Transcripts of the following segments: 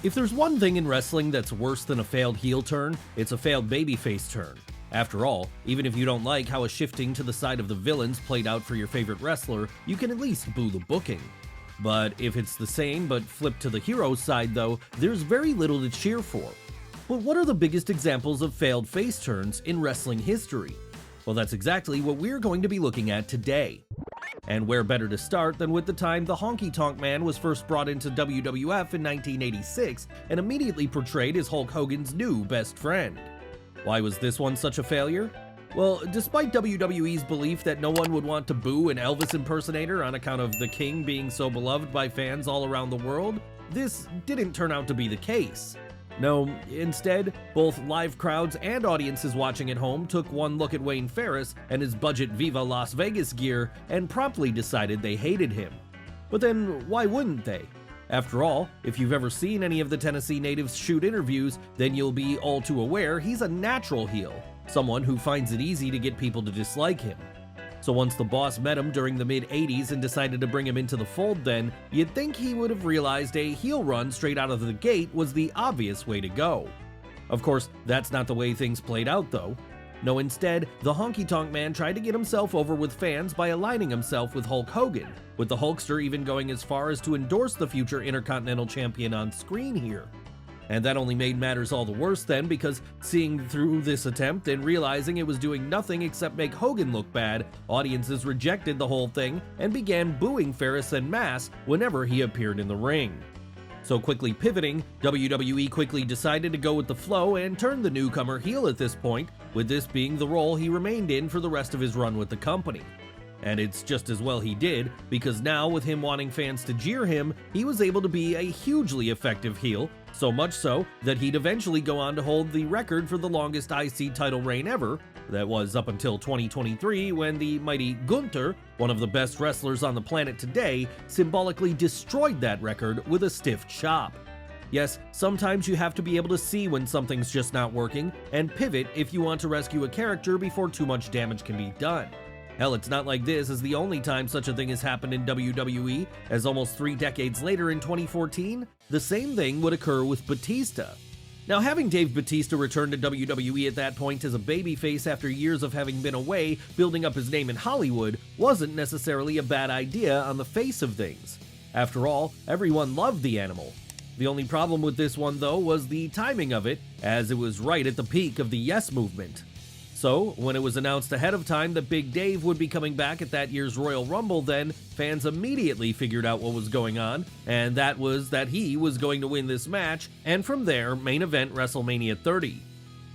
If there's one thing in wrestling that's worse than a failed heel turn, it's a failed babyface turn. After all, even if you don't like how a shifting to the side of the villains played out for your favorite wrestler, you can at least boo the booking. But if it's the same but flipped to the hero's side though, there's very little to cheer for. But what are the biggest examples of failed face turns in wrestling history? Well, that's exactly what we're going to be looking at today. And where better to start than with the time the Honky Tonk Man was first brought into WWF in 1986 and immediately portrayed as Hulk Hogan's new best friend. Why was this one such a failure? Well, despite WWE's belief that no one would want to boo an Elvis impersonator on account of the King being so beloved by fans all around the world, this didn't turn out to be the case. No, instead, both live crowds and audiences watching at home took one look at Wayne Ferris and his budget Viva Las Vegas gear and promptly decided they hated him. But then, why wouldn't they? After all, if you've ever seen any of the Tennessee natives shoot interviews, then you'll be all too aware he's a natural heel, someone who finds it easy to get people to dislike him. So once the boss met him during the mid-80s and decided to bring him into the fold then, you'd think he would have realized a heel run straight out of the gate was the obvious way to go. Of course, that's not the way things played out though. No, instead, the Honky Tonk Man tried to get himself over with fans by aligning himself with Hulk Hogan, with the Hulkster even going as far as to endorse the future Intercontinental Champion on screen here. And that only made matters all the worse then, because seeing through this attempt and realizing it was doing nothing except make Hogan look bad, audiences rejected the whole thing and began booing Ferris en masse whenever he appeared in the ring. So quickly pivoting, WWE quickly decided to go with the flow and turn the newcomer heel at this point, with this being the role he remained in for the rest of his run with the company. And it's just as well he did, because now with him wanting fans to jeer him, he was able to be a hugely effective heel, so much so that he'd eventually go on to hold the record for the longest IC title reign ever. That was up until 2023 when the mighty Gunther, one of the best wrestlers on the planet today, symbolically destroyed that record with a stiff chop. Yes, sometimes you have to be able to see when something's just not working, and pivot if you want to rescue a character before too much damage can be done. Hell, it's not like this is the only time such a thing has happened in WWE, as almost 3 decades later in 2014, the same thing would occur with Batista. Now, having Dave Batista return to WWE at that point as a babyface after years of having been away building up his name in Hollywood wasn't necessarily a bad idea on the face of things. After all, everyone loved the animal. The only problem with this one though was the timing of it, as it was right at the peak of the Yes movement. So, when it was announced ahead of time that Big Dave would be coming back at that year's Royal Rumble then, fans immediately figured out what was going on, and that was that he was going to win this match, and from there, main event WrestleMania 30.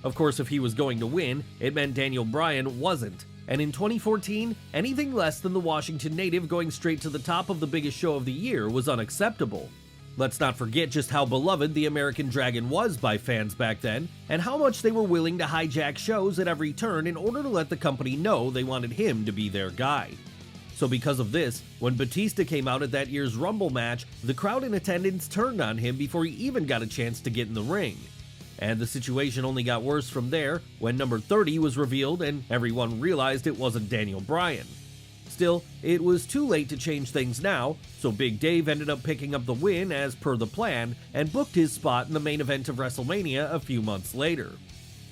Of course, if he was going to win, it meant Daniel Bryan wasn't, and in 2014, anything less than the Washington native going straight to the top of the biggest show of the year was unacceptable. Let's not forget just how beloved the American Dragon was by fans back then, and how much they were willing to hijack shows at every turn in order to let the company know they wanted him to be their guy. So because of this, when Batista came out at that year's Rumble match, the crowd in attendance turned on him before he even got a chance to get in the ring. And the situation only got worse from there when number 30 was revealed and everyone realized it wasn't Daniel Bryan. Still, it was too late to change things now, so Big Dave ended up picking up the win as per the plan and booked his spot in the main event of WrestleMania a few months later.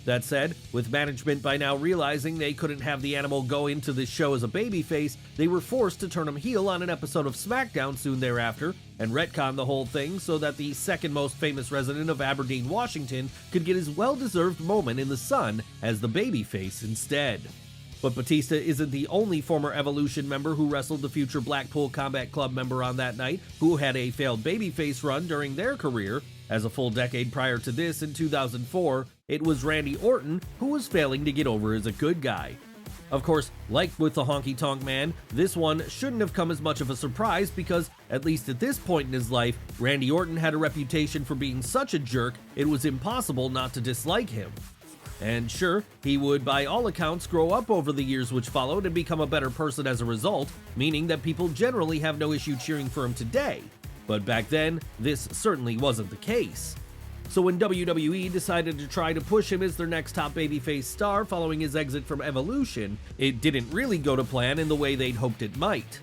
That said, with management by now realizing they couldn't have the animal go into this show as a babyface, they were forced to turn him heel on an episode of SmackDown soon thereafter and retcon the whole thing so that the second most famous resident of Aberdeen, Washington could get his well-deserved moment in the sun as the babyface instead. But Batista isn't the only former Evolution member who wrestled the future Blackpool Combat Club member on that night who had a failed babyface run during their career, as a full decade prior to this in 2004, it was Randy Orton who was failing to get over as a good guy. Of course, like with the Honky Tonk Man, this one shouldn't have come as much of a surprise because, at least at this point in his life, Randy Orton had a reputation for being such a jerk it was impossible not to dislike him. And sure, he would by all accounts grow up over the years which followed and become a better person as a result, meaning that people generally have no issue cheering for him today. But back then, this certainly wasn't the case. So when WWE decided to try to push him as their next top babyface star following his exit from Evolution, it didn't really go to plan in the way they'd hoped it might.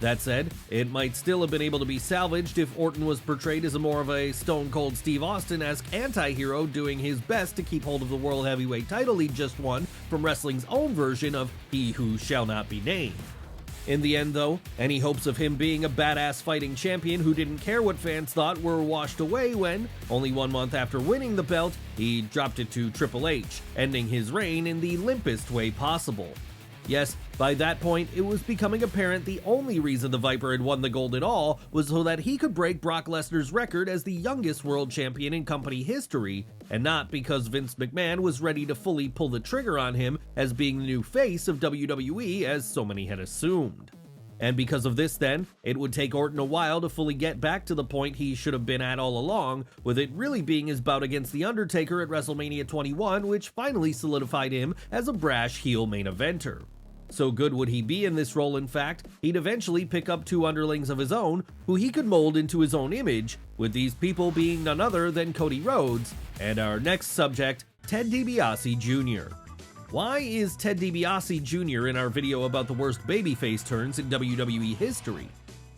That said, it might still have been able to be salvaged if Orton was portrayed as more of a Stone Cold Steve Austin-esque anti-hero doing his best to keep hold of the World Heavyweight title he just won from wrestling's own version of He Who Shall Not Be Named. In the end, though, any hopes of him being a badass fighting champion who didn't care what fans thought were washed away when, only 1 month after winning the belt, he dropped it to Triple H, ending his reign in the limpest way possible. Yes, by that point, it was becoming apparent the only reason the Viper had won the gold at all was so that he could break Brock Lesnar's record as the youngest world champion in company history, and not because Vince McMahon was ready to fully pull the trigger on him as being the new face of WWE as so many had assumed. And because of this then, it would take Orton a while to fully get back to the point he should have been at all along, with it really being his bout against The Undertaker at WrestleMania 21 which finally solidified him as a brash heel main eventer. So good would he be in this role, in fact, he'd eventually pick up 2 underlings of his own, who he could mold into his own image, with these people being none other than Cody Rhodes, and our next subject, Ted DiBiase Jr. Why is Ted DiBiase Jr. in our video about the worst babyface turns in WWE history?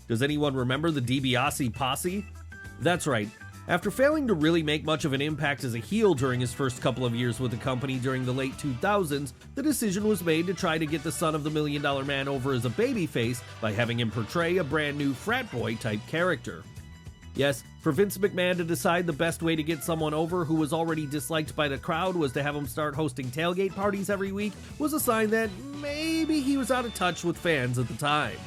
Does anyone remember the DiBiase posse? That's right. After failing to really make much of an impact as a heel during his first couple of years with the company during the late 2000s, the decision was made to try to get the son of the $1 Million Man over as a babyface by having him portray a brand new frat boy type character. Yes, for Vince McMahon to decide the best way to get someone over who was already disliked by the crowd was to have him start hosting tailgate parties every week was a sign that maybe he was out of touch with fans at the time.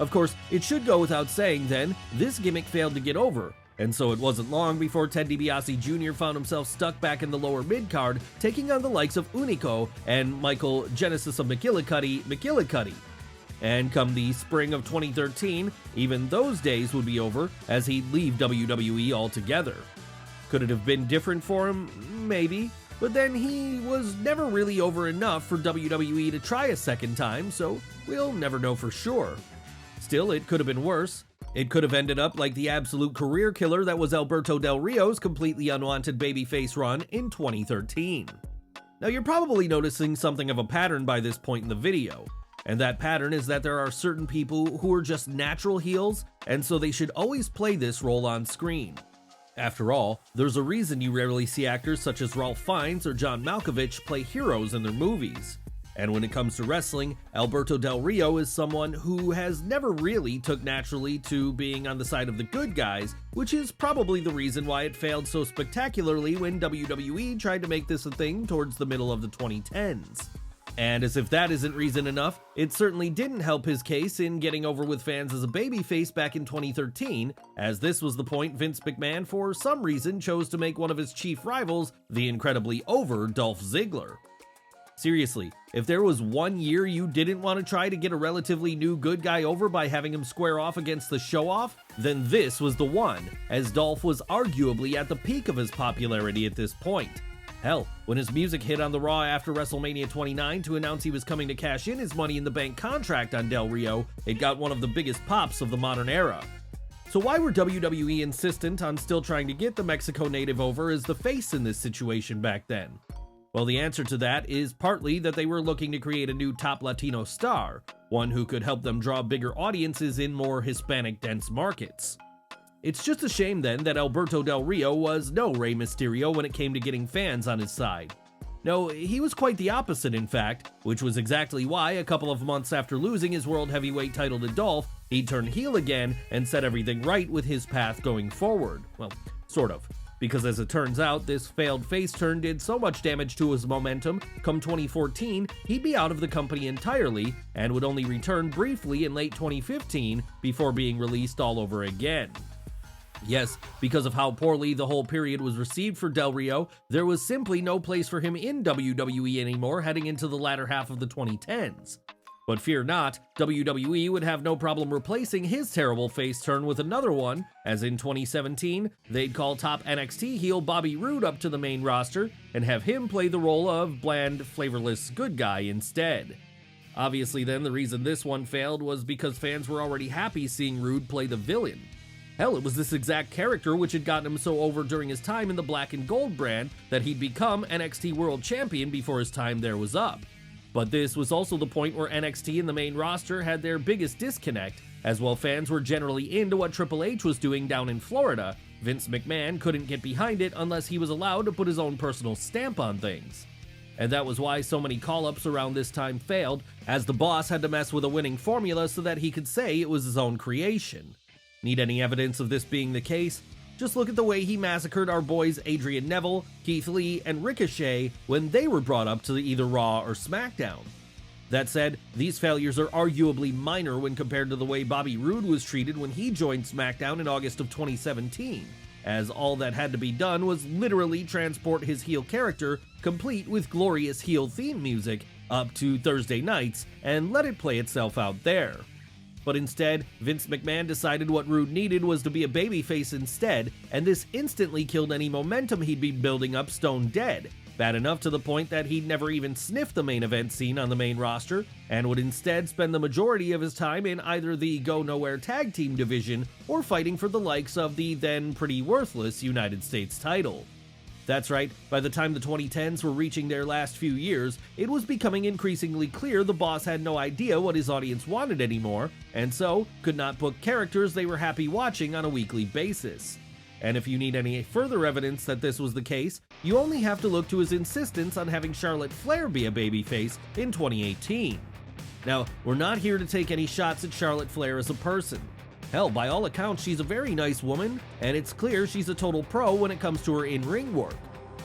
Of course, it should go without saying then, this gimmick failed to get over. And so it wasn't long before Ted DiBiase Jr. found himself stuck back in the lower mid-card, taking on the likes of Unico and Michael Genesis of McGillicuddy. And come the spring of 2013, even those days would be over, as he'd leave WWE altogether. Could it have been different for him? Maybe. But then he was never really over enough for WWE to try a second time, so we'll never know for sure. Still, it could have been worse. It could have ended up like the absolute career killer that was Alberto Del Rio's completely unwanted babyface run in 2013. Now you're probably noticing something of a pattern by this point in the video, and that pattern is that there are certain people who are just natural heels, and so they should always play this role on screen. After all, there's a reason you rarely see actors such as Ralph Fiennes or John Malkovich play heroes in their movies. And when it comes to wrestling, Alberto Del Rio is someone who has never really took naturally to being on the side of the good guys, which is probably the reason why it failed so spectacularly when WWE tried to make this a thing towards the middle of the 2010s. And as if that isn't reason enough, it certainly didn't help his case in getting over with fans as a babyface back in 2013, as this was the point Vince McMahon for some reason chose to make one of his chief rivals the incredibly over Dolph Ziggler. Seriously, if there was 1 year you didn't want to try to get a relatively new good guy over by having him square off against the show-off, then this was the one, as Dolph was arguably at the peak of his popularity at this point. Hell, when his music hit on the Raw after WrestleMania 29 to announce he was coming to cash in his Money in the Bank contract on Del Rio, it got one of the biggest pops of the modern era. So why were WWE insistent on still trying to get the Mexico native over as the face in this situation back then? Well, the answer to that is partly that they were looking to create a new top Latino star, one who could help them draw bigger audiences in more Hispanic-dense markets. It's just a shame then that Alberto Del Rio was no Rey Mysterio when it came to getting fans on his side. No, he was quite the opposite in fact, which was exactly why a couple of months after losing his World Heavyweight title to Dolph, he turned heel again and set everything right with his path going forward. Well, sort of. Because as it turns out, this failed face turn did so much damage to his momentum, come 2014, he'd be out of the company entirely, and would only return briefly in late 2015 before being released all over again. Yes, because of how poorly the whole period was received for Del Rio, there was simply no place for him in WWE anymore heading into the latter half of the 2010s. But fear not, WWE would have no problem replacing his terrible face turn with another one, as in 2017, they'd call top NXT heel Bobby Roode up to the main roster and have him play the role of bland, flavorless good guy instead. Obviously then, the reason this one failed was because fans were already happy seeing Roode play the villain. Hell, it was this exact character which had gotten him so over during his time in the Black and Gold brand that he'd become NXT World Champion before his time there was up. But this was also the point where NXT and the main roster had their biggest disconnect, as while fans were generally into what Triple H was doing down in Florida, Vince McMahon couldn't get behind it unless he was allowed to put his own personal stamp on things. And that was why so many call-ups around this time failed, as the boss had to mess with a winning formula so that he could say it was his own creation. Need any evidence of this being the case? Just look at the way he massacred our boys Adrian Neville, Keith Lee, and Ricochet when they were brought up to either Raw or SmackDown. That said, these failures are arguably minor when compared to the way Bobby Roode was treated when he joined SmackDown in August of 2017, as all that had to be done was literally transport his heel character, complete with glorious heel theme music, up to Thursday nights and let it play itself out there. But instead, Vince McMahon decided what Roode needed was to be a babyface instead, and this instantly killed any momentum he'd been building up stone dead. Bad enough to the point that he'd never even sniffed the main event scene on the main roster, and would instead spend the majority of his time in either the go-nowhere tag team division or fighting for the likes of the then pretty worthless United States title. That's right, by the time the 2010s were reaching their last few years, it was becoming increasingly clear the boss had no idea what his audience wanted anymore, and so could not book characters they were happy watching on a weekly basis. And if you need any further evidence that this was the case, you only have to look to his insistence on having Charlotte Flair be a babyface in 2018. Now, we're not here to take any shots at Charlotte Flair as a person. Hell, by all accounts, she's a very nice woman, and it's clear she's a total pro when it comes to her in-ring work.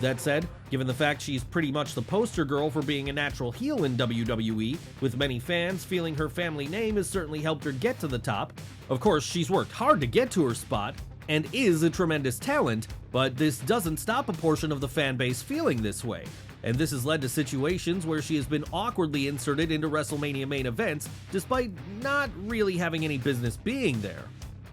That said, given the fact she's pretty much the poster girl for being a natural heel in WWE, with many fans feeling her family name has certainly helped her get to the top. Of course, she's worked hard to get to her spot, and is a tremendous talent, but this doesn't stop a portion of the fan base feeling this way. And this has led to situations where she has been awkwardly inserted into WrestleMania main events, despite not really having any business being there.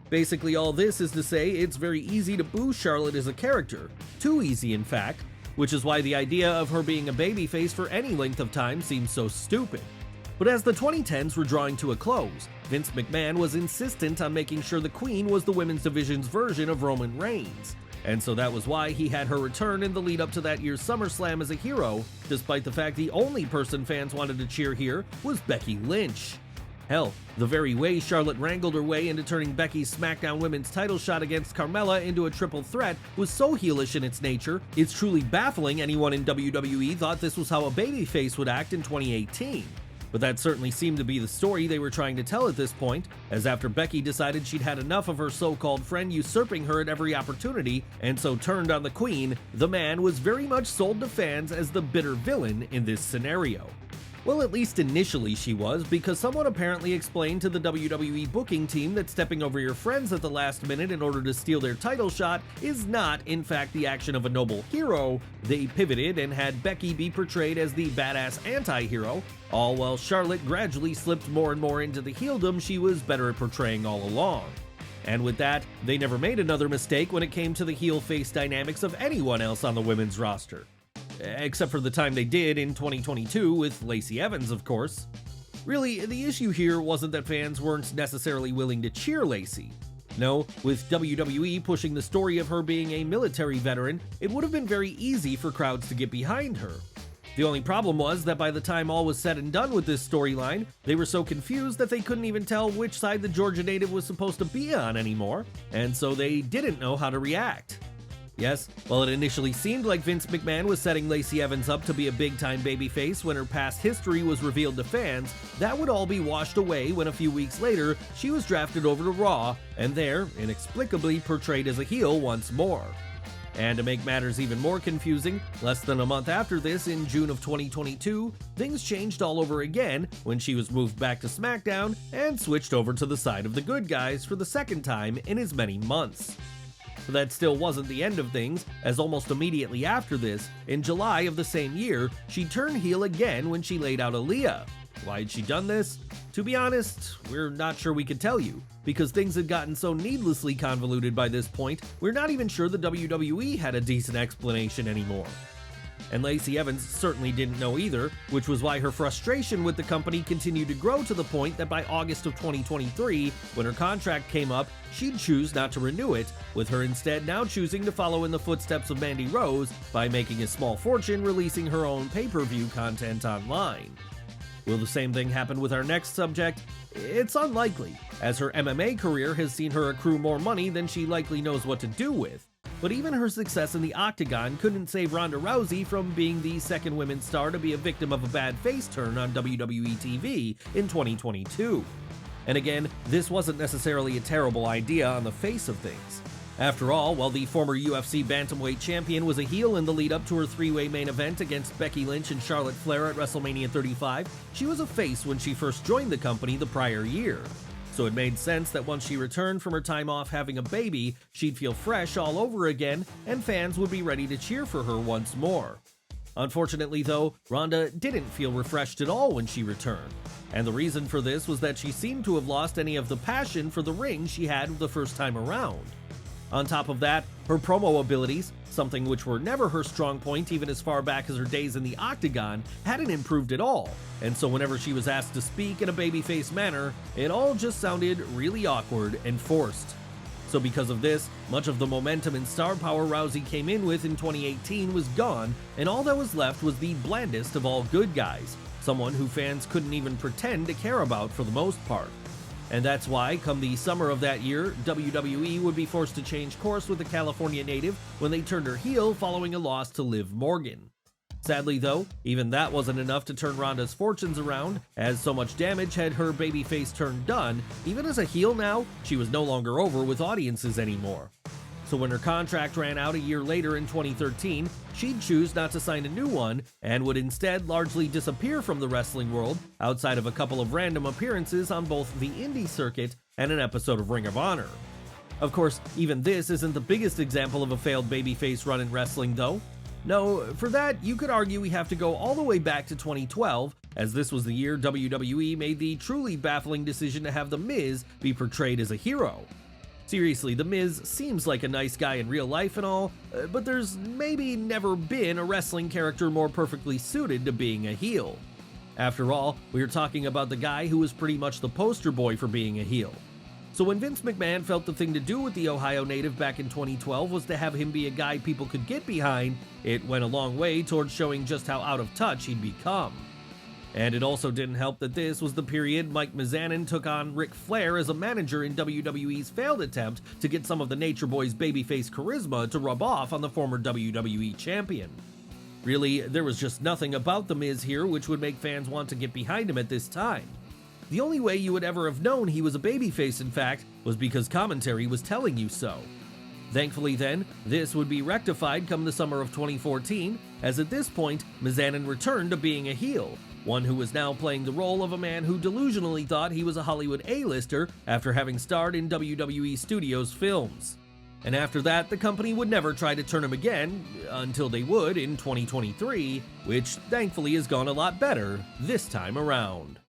Basically, all this is to say it's very easy to boo Charlotte as a character. Too easy, in fact, which is why the idea of her being a babyface for any length of time seems so stupid. But as the 2010s were drawing to a close, Vince McMahon was insistent on making sure the Queen was the women's division's version of Roman Reigns. And so that was why he had her return in the lead up to that year's SummerSlam as a hero, despite the fact the only person fans wanted to cheer here was Becky Lynch. Hell, the very way Charlotte wrangled her way into turning Becky's SmackDown Women's title shot against Carmella into a triple threat was so heelish in its nature, it's truly baffling anyone in WWE thought this was how a babyface would act in 2018. But that certainly seemed to be the story they were trying to tell at this point, as after Becky decided she'd had enough of her so-called friend usurping her at every opportunity, and so turned on the Queen, the man was very much sold to fans as the bitter villain in this scenario. Well, at least initially she was, because someone apparently explained to the WWE booking team that stepping over your friends at the last minute in order to steal their title shot is not, in fact, the action of a noble hero. They pivoted and had Becky be portrayed as the badass anti-hero, all while Charlotte gradually slipped more and more into the heeldom she was better at portraying all along. And with that, they never made another mistake when it came to the heel-face dynamics of anyone else on the women's roster. Except for the time they did in 2022 with Lacy Evans, of course. Really, the issue here wasn't that fans weren't necessarily willing to cheer Lacy. No, with WWE pushing the story of her being a military veteran, it would have been very easy for crowds to get behind her. The only problem was that by the time all was said and done with this storyline, they were so confused that they couldn't even tell which side the Georgia native was supposed to be on anymore, and so they didn't know how to react. Yes, while it initially seemed like Vince McMahon was setting Lacy Evans up to be a big-time babyface when her past history was revealed to fans, that would all be washed away when a few weeks later, she was drafted over to Raw, and there, inexplicably portrayed as a heel once more. And to make matters even more confusing, less than a month after this, in June of 2022, things changed all over again when she was moved back to SmackDown and switched over to the side of the good guys for the second time in as many months. But that still wasn't the end of things, as almost immediately after this, in July of the same year, she turned heel again when she laid out Aaliyah. Why had she done this? To be honest, we're not sure we could tell you, because things had gotten so needlessly convoluted by this point, we're not even sure the WWE had a decent explanation anymore. And Lacy Evans certainly didn't know either, which was why her frustration with the company continued to grow to the point that by August of 2023, when her contract came up, she'd choose not to renew it, with her instead now choosing to follow in the footsteps of Mandy Rose by making a small fortune releasing her own pay-per-view content online. Will the same thing happen with our next subject? It's unlikely, as her MMA career has seen her accrue more money than she likely knows what to do with. But even her success in the octagon couldn't save Ronda Rousey from being the second women's star to be a victim of a bad face turn on WWE TV in 2022. And again, this wasn't necessarily a terrible idea on the face of things. After all, while the former UFC bantamweight champion was a heel in the lead-up to her three-way main event against Becky Lynch and Charlotte Flair at WrestleMania 35, she was a face when she first joined the company the prior year. So it made sense that once she returned from her time off having a baby, she'd feel fresh all over again, and fans would be ready to cheer for her once more. Unfortunately though, Ronda didn't feel refreshed at all when she returned. And the reason for this was that she seemed to have lost any of the passion for the ring she had the first time around. On top of that, her promo abilities, something which were never her strong point even as far back as her days in the octagon, hadn't improved at all, and so whenever she was asked to speak in a babyface manner, it all just sounded really awkward and forced. So because of this, much of the momentum and star power Rousey came in with in 2018 was gone, and all that was left was the blandest of all good guys, someone who fans couldn't even pretend to care about for the most part. And that's why, come the summer of that year, WWE would be forced to change course with the California native when they turned her heel following a loss to Liv Morgan. Sadly though, even that wasn't enough to turn Ronda's fortunes around, as so much damage had her babyface turn done. Even as a heel now, she was no longer over with audiences anymore. So when her contract ran out a year later in 2013, she'd choose not to sign a new one and would instead largely disappear from the wrestling world outside of a couple of random appearances on both the indie circuit and an episode of Ring of Honor. Of course, even this isn't the biggest example of a failed babyface run in wrestling though. No, for that, you could argue we have to go all the way back to 2012, as this was the year WWE made the truly baffling decision to have The Miz be portrayed as a hero. Seriously, The Miz seems like a nice guy in real life and all, but there's maybe never been a wrestling character more perfectly suited to being a heel. After all, we are talking about the guy who was pretty much the poster boy for being a heel. So when Vince McMahon felt the thing to do with the Ohio native back in 2012 was to have him be a guy people could get behind, it went a long way towards showing just how out of touch he'd become. And it also didn't help that this was the period Mike Mizanin took on Ric Flair as a manager in WWE's failed attempt to get some of the Nature Boy's babyface charisma to rub off on the former WWE champion. Really, there was just nothing about The Miz here which would make fans want to get behind him at this time. The only way you would ever have known he was a babyface, in fact, was because commentary was telling you so. Thankfully then, this would be rectified come the summer of 2014, as at this point, Mizanin returned to being a heel, one who was now playing the role of a man who delusionally thought he was a Hollywood A-lister after having starred in WWE Studios films. And after that, the company would never try to turn him again, until they would in 2023, which thankfully has gone a lot better this time around.